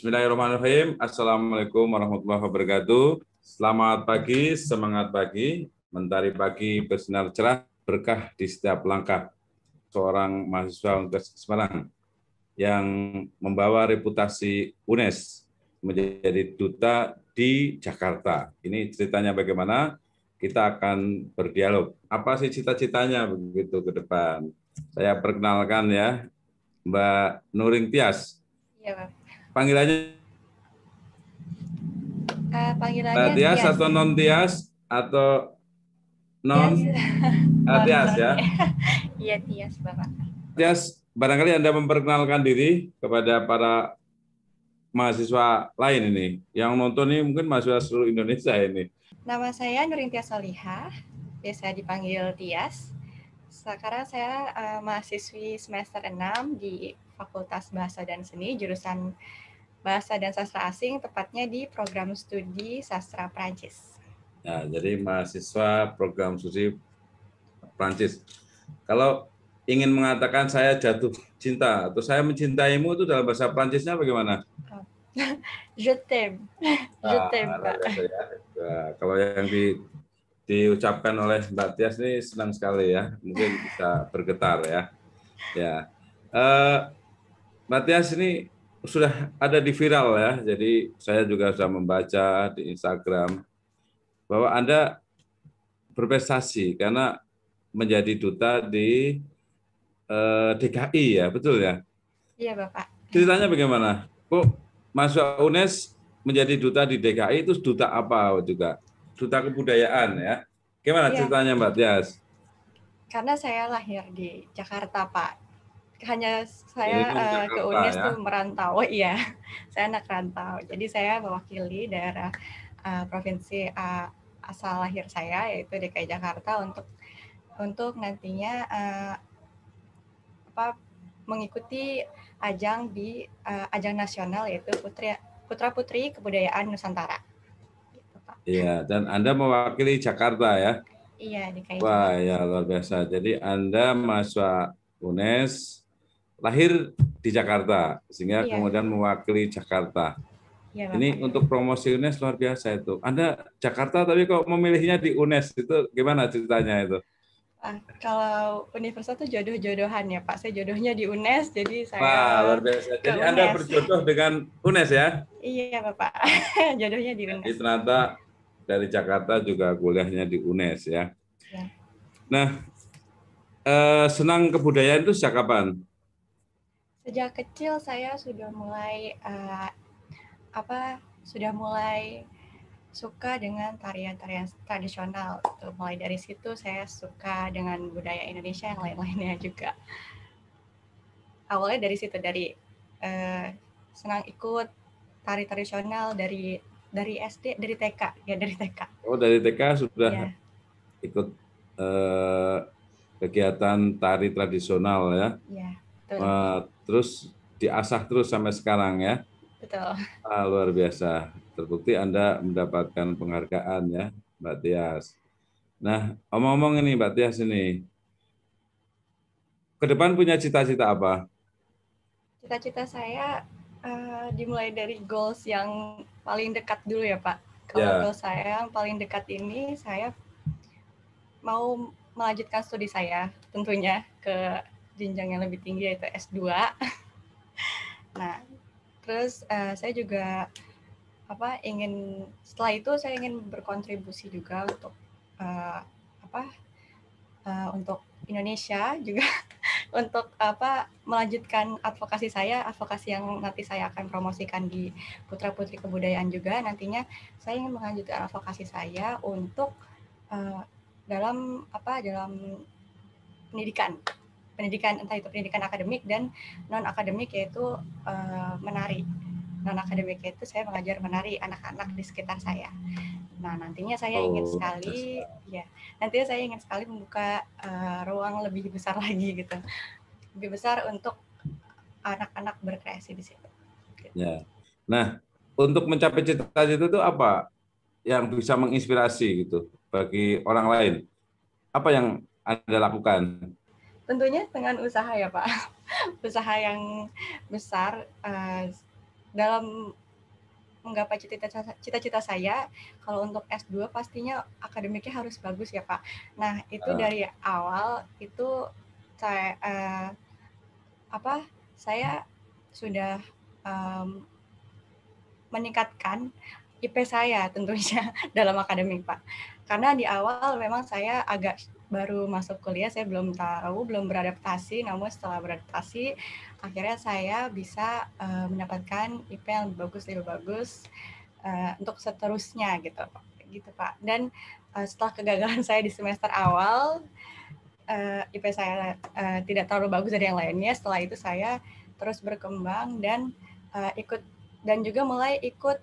Bismillahirrahmanirrahim. Assalamualaikum warahmatullahi wabarakatuh. Selamat pagi, semangat pagi, mentari pagi bersinar cerah, berkah di setiap langkah. Seorang mahasiswa Universitas Semarang yang membawa reputasi UNES menjadi duta di Jakarta. Ini ceritanya bagaimana? Kita akan berdialog. Apa sih cita-citanya begitu ke depan? Saya perkenalkan ya, Mbak Nuring Tias. Iya, Pak. Panggilannya Panggilannya Tias Tias. atau non Tias atau non Tias. Tias Non. ya. Iya, Tias, Bapak. Tias, barangkali Anda memperkenalkan diri kepada para mahasiswa lain ini. Yang nonton ini mungkin mahasiswa seluruh Indonesia ini. Nama saya Nurin Tias Solihah, biasa dipanggil Tias. Sekarang saya mahasiswi semester 6 di Fakultas Bahasa dan Seni, jurusan Bahasa dan Sastra Asing, tepatnya di program studi Sastra Prancis. Ya, jadi mahasiswa program studi Prancis. Kalau ingin mengatakan saya jatuh cinta atau saya mencintaimu itu dalam bahasa Prancisnya bagaimana? Je t'aime. Je t'aime, Pak. Ya. Nah, kalau yang diucapkan oleh Mbak Tias ini senang sekali ya, mungkin bisa bergetar ya. Ya, Mbak Tias ini sudah ada di viral ya, jadi saya juga sudah membaca di Instagram bahwa Anda berprestasi karena menjadi duta di DKI ya, betul ya? Iya, Bapak. Ceritanya bagaimana? Kok mahasiswa UNES menjadi duta di DKI itu duta apa juga? Duta kebudayaan ya. Gimana Iya, ceritanya Mbak Tias? karena saya lahir di Jakarta, Pak. Hanya Ini saya kan ke Jakarta UNES ya. tuh merantau, iya. Saya anak rantau. Jadi saya mewakili daerah provinsi asal lahir saya, yaitu DKI Jakarta, untuk nantinya mengikuti ajang ajang nasional, yaitu Putra Putri Kebudayaan Nusantara. Gitu, Pak. Iya, dan Anda mewakili Jakarta ya. Iya, DKI Wah, Jakarta. ya luar biasa. Jadi Anda mahasiswa UNES lahir di Jakarta, sehingga Iya, kemudian mewakili Jakarta. iya, Bapak. Ini untuk promosi UNES luar biasa itu. Anda Jakarta tapi kok memilihnya di UNES, itu gimana ceritanya itu? Kalau universitas tuh jodoh-jodohan ya, Pak. Saya jodohnya di UNES, jadi saya Wah, luar biasa. ke Jadi Anda UNES. berjodoh dengan UNES ya? Iya, Bapak. Jodohnya di Jadi UNES. ternyata dari Jakarta juga kuliahnya di UNES ya. Ya. Nah, senang kebudayaan itu sejak kapan? Sejak kecil saya sudah mulai suka dengan tarian-tarian tradisional. Mulai dari situ saya suka dengan budaya Indonesia yang lain-lainnya juga. Awalnya dari situ, dari senang ikut tari tradisional dari SD, dari TK, ya dari TK. Oh, dari TK sudah Ya, ikut kegiatan tari tradisional ya. ya, betul. Terus diasah terus sampai sekarang ya. Betul. Luar biasa. Terbukti Anda mendapatkan penghargaan ya, Mbak Tias. Nah, omong-omong ini Mbak Tias ini, ke depan punya cita-cita apa? Cita-cita saya dimulai dari goals yang paling dekat dulu ya, Pak. Kalau Ya. goals saya yang paling dekat ini, saya mau melanjutkan studi saya tentunya ke jenjang yang lebih tinggi, yaitu S2. Nah, terus saya juga setelah itu saya ingin berkontribusi juga untuk Indonesia juga, untuk melanjutkan advokasi yang nanti saya akan promosikan di Putra Putri Kebudayaan juga. Nantinya saya ingin melanjutkan advokasi saya untuk dalam pendidikan, entah itu pendidikan akademik dan non akademik, yaitu menari. Non akademik itu saya mengajar menari anak-anak di sekitar saya. Nah, nantinya saya ingin sekali membuka ruang lebih besar lagi gitu. Lebih besar untuk anak-anak berkreasi di situ. Gitu. Ya. Nah, untuk mencapai cita-cita itu apa yang bisa menginspirasi gitu bagi orang lain? Apa yang Anda lakukan? Tentunya dengan usaha ya, Pak. Usaha yang besar. dalam menggapai cita-cita saya, kalau untuk S2 pastinya akademiknya harus bagus ya Pak. Nah itu dari awal itu saya saya sudah meningkatkan IP saya tentunya dalam akademik Pak. Karena di awal memang saya agak baru masuk kuliah, saya belum tahu, belum beradaptasi, namun setelah beradaptasi akhirnya saya bisa mendapatkan IP yang lebih bagus untuk seterusnya gitu Pak. Dan setelah kegagalan saya di semester awal, IP saya tidak terlalu bagus dari yang lainnya. Setelah itu saya terus berkembang dan ikut dan juga mulai ikut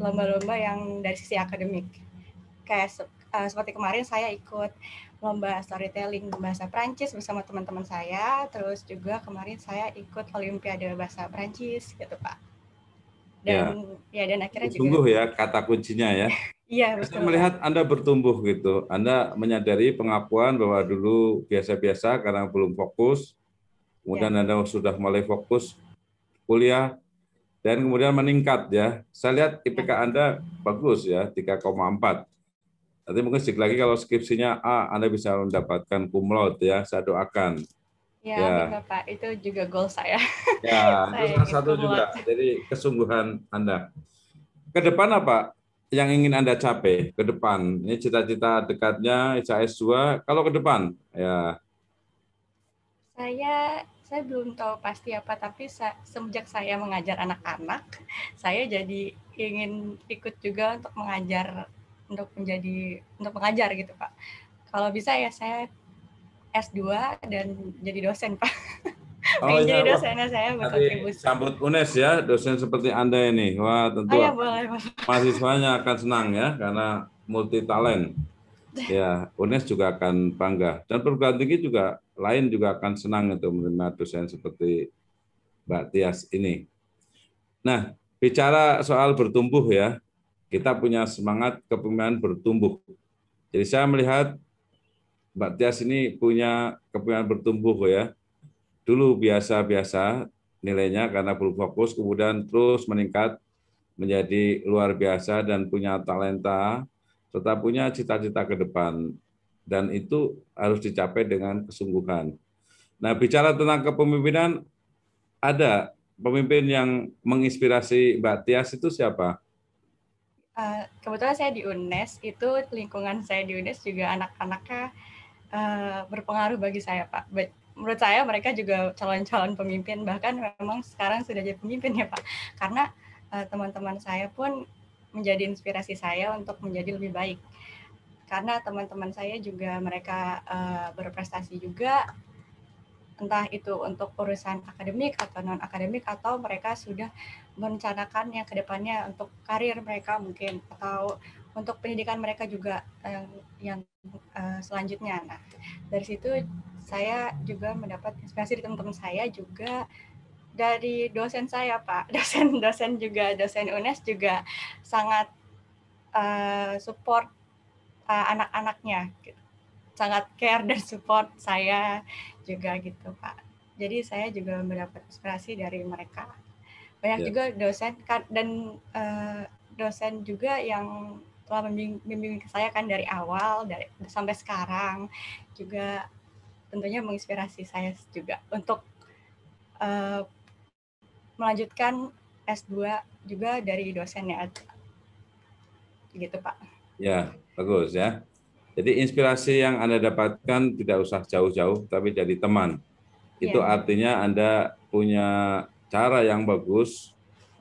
lomba-lomba yang dari sisi akademik. Kayak seperti kemarin saya ikut lomba storytelling bahasa Prancis bersama teman-teman saya, terus juga kemarin saya ikut Olimpiade bahasa Prancis gitu Pak. Dan akhirnya juga sungguh ya kata kuncinya ya. iya Saya betul Pak. melihat Anda bertumbuh gitu. Anda menyadari pengakuan bahwa dulu biasa-biasa karena belum fokus, Ya. kemudian Anda sudah mulai fokus kuliah dan kemudian meningkat ya. Saya lihat IPK Anda bagus ya, 3,4. Nanti mungkin sedikit lagi kalau skripsinya A, Anda bisa mendapatkan cum laude ya, saya doakan. Ya, amin Ya, Bapak. Itu juga goal saya. ya itu Saya salah ingin satu cum laude. juga. Jadi kesungguhan Anda. Ke depan apa yang ingin Anda capai ke depan? Ini cita-cita dekatnya ICS2. Kalau ke depan, ya. Saya belum tahu pasti apa, tapi semenjak saya mengajar anak-anak, saya jadi ingin ikut juga untuk mengajar, untuk mengajar gitu Pak. Kalau bisa ya saya S2 dan jadi dosen Pak. Oh Pengen ya, jadi wah. dosennya saya Nanti berkontribusi. sambut UNES ya, dosen seperti Anda ini. Wah, Oh tentu ya boleh Pak. mahasiswanya akan senang ya, karena multi talent. Ya, UNES juga akan bangga. Dan perguruan tinggi juga lain juga akan senang itu menerima dosen seperti Mbak Tias ini. Nah, bicara soal bertumbuh ya, kita punya semangat kepemimpinan bertumbuh. Jadi saya melihat Mbak Tias ini punya kepemimpinan bertumbuh ya. Dulu biasa-biasa nilainya karena belum fokus, kemudian terus meningkat menjadi luar biasa dan punya talenta, serta punya cita-cita ke depan. Dan itu harus dicapai dengan kesungguhan. Nah, bicara tentang kepemimpinan, ada pemimpin yang menginspirasi Mbak Tias itu siapa? Kebetulan saya di UNES, itu lingkungan saya di UNES juga anak-anaknya berpengaruh bagi saya Pak. Menurut saya mereka juga calon-calon pemimpin, bahkan memang sekarang sudah jadi pemimpin ya Pak. Karena teman-teman saya pun menjadi inspirasi saya untuk menjadi lebih baik. Karena teman-teman saya juga mereka berprestasi juga, entah itu untuk urusan akademik atau non akademik, atau mereka sudah merencanakan yang kedepannya untuk karir mereka mungkin, atau untuk pendidikan mereka juga yang selanjutnya. Nah, dari situ saya juga mendapat inspirasi dari teman-teman saya, juga dari dosen saya Pak. Dosen juga, dosen UNES juga sangat support anak-anaknya gitu. Sangat care dan support saya juga gitu Pak. Jadi saya juga mendapat inspirasi dari mereka. Banyak Ya. juga dosen dan dosen juga yang telah membimbing saya kan dari awal sampai sekarang, juga tentunya menginspirasi saya juga untuk melanjutkan S2 juga dari dosennya gitu Pak. Ya, bagus ya. Jadi inspirasi yang Anda dapatkan tidak usah jauh-jauh, tapi dari teman. Itu Iya. artinya Anda punya cara yang bagus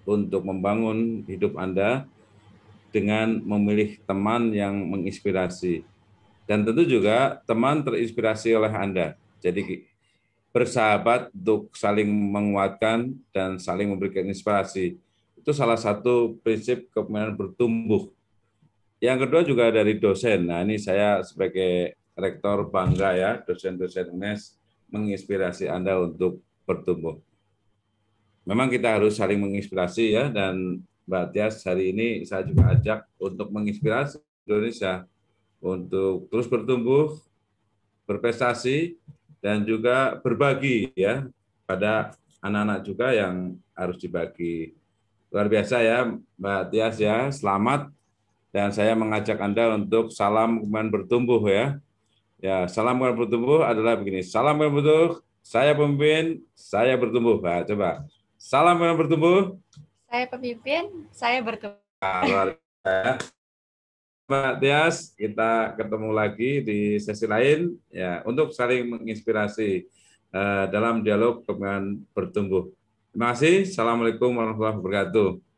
untuk membangun hidup Anda dengan memilih teman yang menginspirasi. Dan tentu juga teman terinspirasi oleh Anda. Jadi bersahabat untuk saling menguatkan dan saling memberikan inspirasi. Itu salah satu prinsip kepemimpinan bertumbuh. Yang kedua juga dari dosen. Nah, ini saya sebagai rektor bangga ya, dosen-dosen UNES menginspirasi Anda untuk bertumbuh. Memang kita harus saling menginspirasi ya, dan Mbak Tias hari ini saya juga ajak untuk menginspirasi Indonesia untuk terus bertumbuh, berprestasi, dan juga berbagi ya pada anak-anak juga yang harus dibagi. Luar biasa ya Mbak Tias ya, selamat. Dan saya mengajak Anda untuk salam kemudian bertumbuh ya. Ya, salam kemudian bertumbuh adalah begini. Salam kemudian bertumbuh, saya pemimpin, saya bertumbuh. Nah, coba. Salam kemudian bertumbuh. Saya pemimpin, saya bertumbuh. Nah, luar biasa. Mbak Tias, kita ketemu lagi di sesi lain ya untuk saling menginspirasi dalam dialog kemudian bertumbuh. Terima kasih. Assalamualaikum warahmatullahi wabarakatuh.